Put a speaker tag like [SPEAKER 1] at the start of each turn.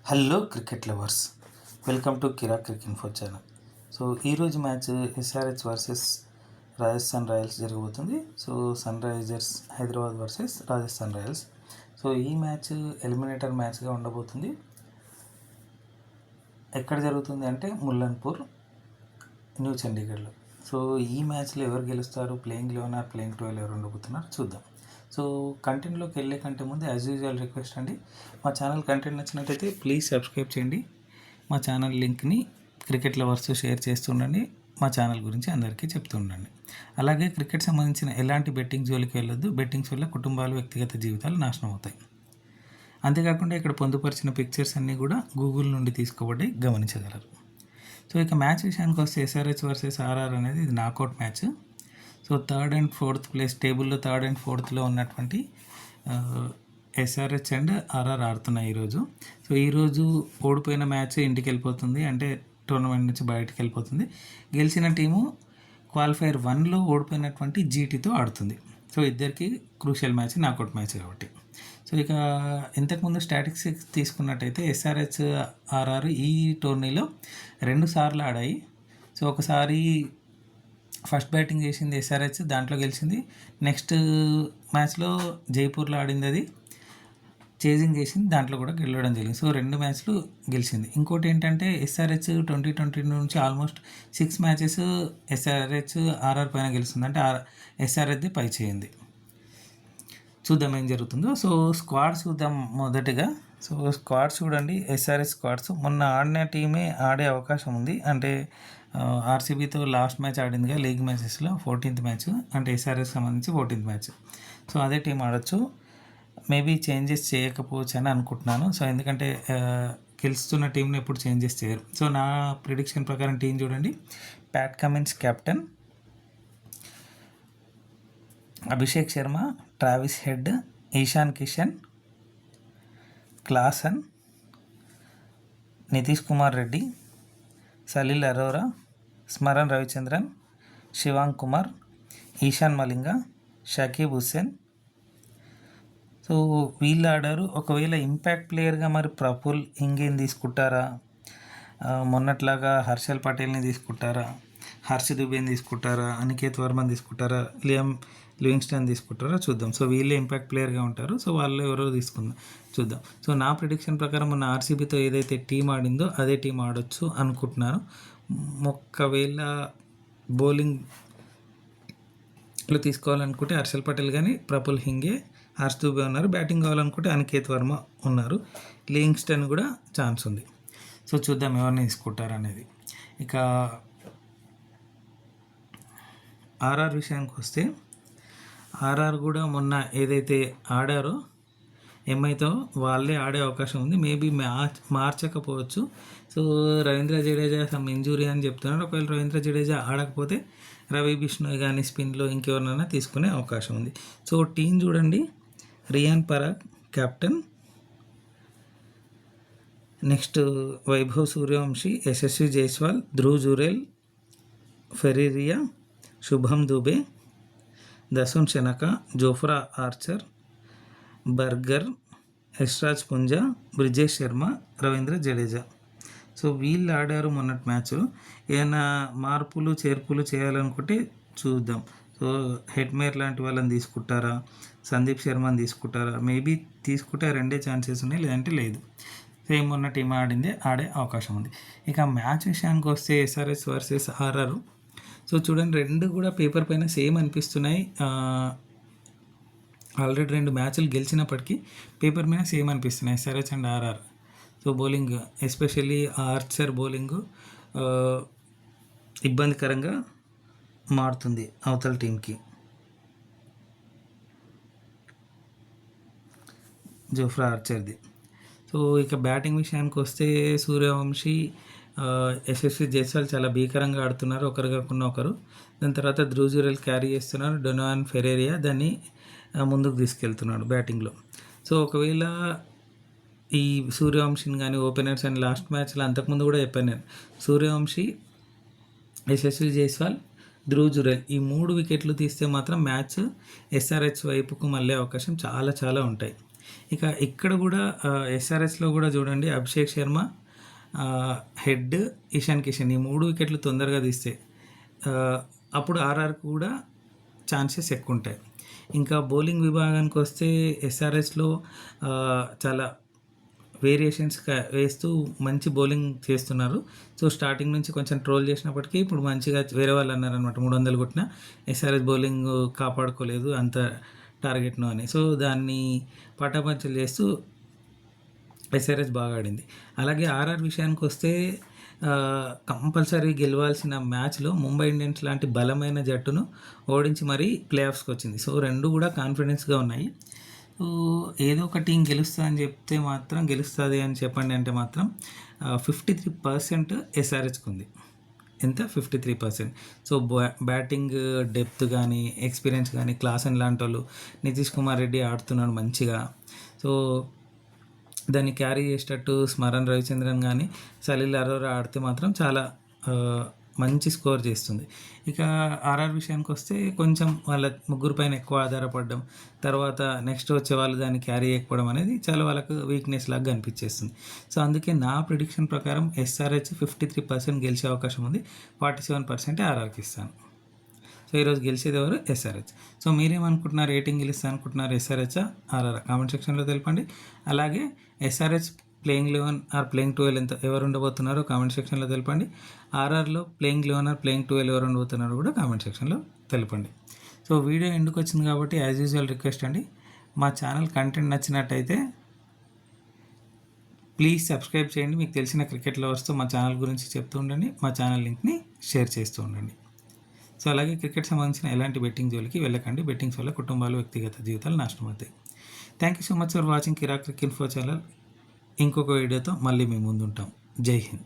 [SPEAKER 1] Hello cricket lovers, welcome to Kirak cricket info channel. So ఈరోజు match SRH versus Rajasthan Royals జరగబోతుంది. So Sunrisers Hyderabad versus Rajasthan Royals. So ఈ match eliminator మ్యాచ్గా ఉండబోతుంది. ఎక్కడ జరుగుతుంది అంటే ముల్లన్పూర్, న్యూ చండీగఢ్లో. సో ఈ మ్యాచ్లో ఎవరు గెలుస్తారు, ప్లేయింగ్ 11 ఆర్ ప్లేయింగ్ 12 ఎవరు ఉండబోతున్నారు చూద్దాం. సో కంటెంట్లోకి వెళ్ళే కంటే ముందు యాజ్ యూజువల్ రిక్వెస్ట్ అండి, మా ఛానల్ కంటెంట్ నచ్చినట్టయితే ప్లీజ్ సబ్స్క్రైబ్ చేయండి. మా ఛానల్ లింక్ని క్రికెట్ లవర్స్ షేర్ చేస్తుండండి. మా ఛానల్ గురించి అందరికీ చెప్తుండండి. అలాగే క్రికెట్ సంబంధించిన ఎలాంటి బెట్టింగ్ జోలికి వెళ్ళొద్దు. బెట్టింగ్స్ వల్ల కుటుంబాలు, వ్యక్తిగత జీవితాలు నాశనం అవుతాయి. అంతేకాకుండా ఇక్కడ పొందుపరిచిన పిక్చర్స్ అన్నీ కూడా గూగుల్ నుండి తీసుకోబడి గమనించగలరు. సో ఇక మ్యాచ్ విషయానికి వస్తే ఎస్ఆర్హెచ్ వర్సెస్ ఆర్ఆర్ అనేది ఇది knockout match. So third and fourth place టేబుల్లో థర్డ్ అండ్ ఫోర్త్లో ఉన్నటువంటి ఎస్ఆర్హెచ్ అండ్ ఆర్ఆర్ ఆడుతున్నాయి ఈరోజు. సో ఈరోజు ఓడిపోయిన మ్యాచ్ ఇంటికి వెళ్ళిపోతుంది, అంటే టోర్నమెంట్ నుంచి బయటకు వెళ్ళిపోతుంది. గెలిచిన టీము క్వాలిఫైర్ 1లో ఓడిపోయినటువంటి జీటీతో ఆడుతుంది. సో ఇద్దరికి క్రూషియల్ మ్యాచ్, నాకౌట్ మ్యాచ్ కాబట్టి. సో ఇక ఇంతకుముందు స్టాటిస్టిక్స్ తీసుకున్నట్టయితే ఎస్ఆర్హెచ్ ఆర్ఆర్ ఈ టోర్నీలో 2 సార్లు ఆడాయి. సో ఒకసారి ఫస్ట్ బ్యాటింగ్ చేసింది ఎస్ఆర్హెచ్, దాంట్లో గెలిచింది. నెక్స్ట్ మ్యాచ్లో జైపూర్లో ఆడింది, అది చేజింగ్ చేసింది, దాంట్లో కూడా గెలవడం జరిగింది. సో 2 మ్యాచ్లు గెలిచింది. ఇంకోటి ఏంటంటే ఎస్ఆర్హెచ్ 2020 నుంచి ఆల్మోస్ట్ 6 మ్యాచెస్ ఎస్ఆర్హెచ్ ఆర్ఆర్ పైన గెలుస్తుంది, అంటే ఎస్ఆర్హెచ్ది పై చేయింది. చూద్దాం ఏం జరుగుతుందో. సో స్క్వాడ్స్ చూద్దాం మొదటిగా. సో స్క్వాడ్స్ చూడండి, ఎస్ఆర్హెచ్ స్క్వాడ్స్ మొన్న ఆడిన టీమే ఆడే అవకాశం ఉంది. అంటే ఆర్సీబీతో లాస్ట్ మ్యాచ్ ఆడిందిగా లీగ్ మ్యాచెస్లో 14th మ్యాచ్, అంటే ఎస్ఆర్హెచ్ సంబంధించి 14th మ్యాచ్. సో అదే టీం ఆడొచ్చు. మేబీ చేంజెస్ చేయకపోవచ్చు అని అనుకుంటున్నాను. సో ఎందుకంటే గెలుస్తున్న టీంని ఎప్పుడు చేంజెస్ చేయరు. సో నా ప్రిడిక్షన్ ప్రకారం టీం చూడండి, Pat Cummins captain, Abhishek Sharma, Travis Head, Ishan Kishan, Klaasen, Nitish Kumar Reddy, Salil Arora, Smaran Ravichandran, Shivang Kumar, Eshan Malinga, Shakib Hussain. So వీళ్ళు ఆడారు. ఒకవేళ ఇంపాక్ట్ ప్లేయర్గా మరి ప్రఫుల్ హింగేని తీసుకుంటారా, మొన్నట్లాగా హర్షల్ పటేల్ని తీసుకుంటారా, హర్ష దుబేని తీసుకుంటారా, అనికేత్ వర్మని తీసుకుంటారా, లివింగ్స్టన్ తీసుకుంటారా చూద్దాం. సో వీళ్ళే ఇంపాక్ట్ ప్లేయర్గా ఉంటారు. సో వాళ్ళు ఎవరో తీసుకుందాం చూద్దాం. సో నా ప్రిడిక్షన్ ప్రకారం మన ఆర్సీబీతో ఏదైతే టీం ఆడిందో అదే టీం ఆడొచ్చు అనుకుంటున్నాను. ఒకవేళ బౌలింగ్లో తీసుకోవాలనుకుంటే హర్షల్ పటేల్ కానీ, ప్రఫుల్ హింగే, హర్ష్ దుబే ఉన్నారు. బ్యాటింగ్ కావాలనుకుంటే అనికేత్ వర్మ ఉన్నారు. లివింగ్స్టన్ కూడా ఛాన్స్ ఉంది. సో చూద్దాం ఎవరిని తీసుకుంటారు అనేది. ఇక ఆర్ఆర్ విషయానికి వస్తే ఆర్ఆర్ కూడా మొన్న ఏదైతే ఆడారో ఎంఐతో వాళ్ళే ఆడే అవకాశం ఉంది. మేబీ మార్చకపోవచ్చు. So Ravindra Jadeja some injury అని చెప్తున్నారు. ఒకవేళ రవీంద్ర జడేజా ఆడకపోతే రవి బిష్ణోయ్ కానీ స్పిన్లో ఇంకెవరినైనా తీసుకునే అవకాశం ఉంది. సో టీం చూడండి, Riyan Parag captain, next Vaibhav Suryavanshi, Yashasvi Jaiswal, Dhruv Jurel, Ferreira, Shubham Dubey, Dasun Shanaka, Jofra Archer, Burger, Yashraj Punja, Brijesh Sharma, Ravindra Jadeja. So వీళ్ళు ఆడారు మొన్నటి మ్యాచ్. ఏమైనా మార్పులు చేర్పులు చేయాలనుకుంటే చూద్దాం. సో హెడ్మేర్ లాంటి వాళ్ళని తీసుకుంటారా, సందీప్ శర్మని తీసుకుంటారా, మేబీ తీసుకుంటే 2 ఛాన్సెస్ ఉన్నాయి, లేదంటే లేదు. సేమ్ మొన్న టీం ఆడిందే ఆడే అవకాశం ఉంది. ఇక మ్యాచ్ విషయానికి వస్తే ఎస్ఆర్హెచ్ వర్సెస్ ఆర్ఆర్. సో చూడండి, 2 కూడా పేపర్ పైన సేమ్ అనిపిస్తున్నాయి. ఆల్రెడీ 2 మ్యాచ్లు గెలిచినప్పటికీ పేపర్ మీద సేమ్ అనిపిస్తున్నాయి SRH and RR. So bowling especially Archer bowling ఇబ్బందికరంగా మారుతుంది అవతల టీంకి. జోఫ్రా ఆర్చర్ది. సో ఇక బ్యాటింగ్ విషయానికి వస్తే సూర్యవంశీ, యశస్వి జైస్వాల్ చాలా భీకరంగా ఆడుతున్నారు, ఒకరు కాకుండా ఒకరు. దాని తర్వాత ధ్రువ్ జురేల్ క్యారీ చేస్తున్నారు, డొనాన్ ఫెరేరియా దాన్ని ముందుకు తీసుకెళ్తున్నాడు బ్యాటింగ్లో. సో ఒకవేళ ఈ సూర్యవంశీని కానీ ఓపెనర్స్ అని లాస్ట్ మ్యాచ్లో అంతకుముందు కూడా చెప్పాను నేను, సూర్యవంశీ, యశస్వి జైస్వాల్, ధ్రువ్ జురేల్ ఈ 3 వికెట్లు తీస్తే మాత్రం మ్యాచ్ ఎస్ఆర్హెచ్ వైపుకు మళ్ళీ అవకాశం చాలా చాలా ఉంటాయి. ఇక ఇక్కడ కూడా ఎస్ఆర్హెచ్లో కూడా చూడండి, అభిషేక్ శర్మ, హెడ్, ఇషాన్ కిషన్ ఈ 3 వికెట్లు తొందరగా తీస్తే అప్పుడు ఆర్ఆర్కి కూడా ఛాన్సెస్ ఎక్కువ ఉంటాయి. ఇంకా బౌలింగ్ విభాగానికి వస్తే ఎస్ఆర్హెచ్లో చాలా వేరియేషన్స్ వేస్తూ మంచి బౌలింగ్ చేస్తున్నారు. సో స్టార్టింగ్ నుంచి కొంచెం ట్రోల్ చేసినప్పటికీ ఇప్పుడు మంచిగా వేరే వాళ్ళు అన్నారనమాట, 300 కొట్టిన ఎస్ఆర్హెచ్ బౌలింగ్ కాపాడుకోలేదు అంత టార్గెట్ను అని. సో దాన్ని పటాపంచలు చేస్తూ ఎస్ఆర్హెచ్ బాగా ఆడింది. అలాగే ఆర్ఆర్ విషయానికి వస్తే కంపల్సరీ గెలవాల్సిన మ్యాచ్లో ముంబై ఇండియన్స్ లాంటి బలమైన జట్టును ఓడించి మరీ ప్లే ఆఫ్స్కి వచ్చింది. సో రెండు కూడా కాన్ఫిడెన్స్గా ఉన్నాయి. ఏదో ఒక టీం గెలుస్తుంది అని చెప్తే మాత్రం, గెలుస్తుంది అని చెప్పండి అంటే మాత్రం 53% ఎస్ఆర్హెచ్కి ఉంది. ఎంత? 53%. సో బ్యాటింగ్ డెప్త్ కానీ, ఎక్స్పీరియన్స్ కానీ, క్లాసన్ లాంటి వాళ్ళు, నితీష్ కుమార్ రెడ్డి ఆడుతున్నాడు మంచిగా. సో దాన్ని క్యారీ చేసేటట్టు స్మరణ్ రవిచంద్రన్ కానీ, సలీల్ అరోరా ఆడితే మాత్రం చాలా మంచి స్కోర్ చేస్తుంది. ఇక ఆర్ఆర్ విషయానికి వస్తే కొంచెం వాళ్ళ ముగ్గురు పైన ఎక్కువ ఆధారపడడం, తర్వాత నెక్స్ట్ వచ్చే వాళ్ళు దాన్ని క్యారీ చేయకపోవడం అనేది చాలా వాళ్ళకు వీక్నెస్ లాగా కనిపించేస్తుంది. సో అందుకే నా ప్రిడిక్షన్ ప్రకారం ఎస్ఆర్హెచ్ 53% గెలిచే అవకాశం ఉంది, 47% ఆర్ఆర్కి ఇస్తాను. సో ఈరోజు గెలిచేది ఎవరు? ఎస్ఆర్హెచ్. సో మీరేమనుకుంటున్నారు, రేటింగ్ గెలుస్తా అనుకుంటున్నారు, ఎస్ఆర్హెచ్ ఆర్ఆర్? కామెంట్ సెక్షన్లో తెలపండి. అలాగే ఎస్ఆర్హెచ్ ప్లేయింగ్ 11 ఆర్ ప్లేయింగ్ 12 ఎంత ఎవరు ఉండబోతున్నారో కామెంట్ సెక్షన్లో తెలపండి. ఆర్ఆర్లో ప్లేయింగ్ 11 ఆర్ ప్లేయింగ్ 12 ఎవరు ఉండబోతున్నారో కూడా కామెంట్ సెక్షన్లో తెలపండి. సో వీడియో ఎందుకు వచ్చింది కాబట్టి యాజ్ యూజువల్ రిక్వెస్ట్ అండి, మా ఛానల్ కంటెంట్ నచ్చినట్టయితే ప్లీజ్ సబ్స్క్రైబ్ చేయండి. మీకు తెలిసిన క్రికెట్ లవర్స్తో మా ఛానల్ గురించి చెప్తూ ఉండండి, మా ఛానల్ లింక్ని షేర్ చేస్తూ ఉండండి. సో అలాగే క్రికెట్ సంబంధించిన ఎలాంటి బెట్టింగ్ జోలికి వెళ్ళకండి. బెట్టింగ్స్ వల్ల కుటుంబాలు, వ్యక్తిగత జీవితాలు నాశనం అవుతాయి. Thank you so much for watching Kirak cricket info channel. ఇంకొక వీడియోతో మళ్ళీ మేము ముందుంటాం. జై హింద్.